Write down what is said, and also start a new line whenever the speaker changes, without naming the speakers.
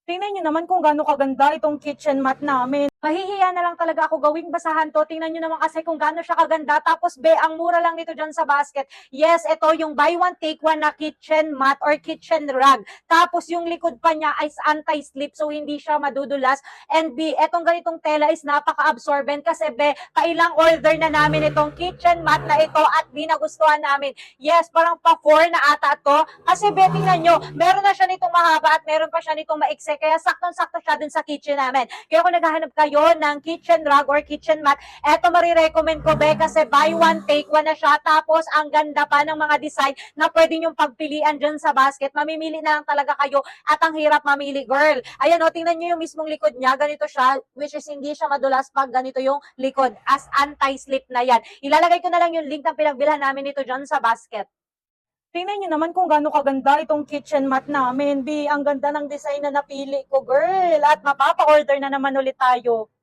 Tingnan niyo naman kung gaano kaganda itong kitchen mat namin. Mahihiya na lang talaga ako gawing basahan 'to. Tingnan niyo naman kasi kung gaano siya kaganda. Tapos be, ang mura lang nito diyan sa basket. Yes, ito yung buy one take one na kitchen mat or kitchen rug. Tapos yung likod pa niya is anti-slip, so hindi siya madudulas. And B, etong ganitong tela is napaka-absorbent kasi be, kailang order na namin itong kitchen mat na ito at di nagustuhan namin. Yes, parang pa-4 na ata to. Kasi be, tingnan nyo, meron na siya nitong mahaba at meron pa siya nitong maikse. Kaya saktong-sakto siya dun sa kitchen namin. Kaya kung naghahanap kayo ng kitchen rug or kitchen mat, eto marirecommend ko be kasi buy one, take one na siya. Tapos ang ganda pa ng mga design na pwede nyong pagpilian dyan sa basket. Mamimili na lang talaga kayo at ang hirap mamili, girl. Ayan o, tingnan nyo yung mismong likod niya. Ganito siya, which is hindi siya madulas pag ganito yung likod. As anti-slip na yan. Ilalagay ko na lang yung link ng pinagbilhan namin ito dyan sa basket. Tingnan niyo naman kung gaano kaganda itong kitchen mat namin. Ang ganda ng design na napili ko, girl. At mapapa-order na naman ulit tayo.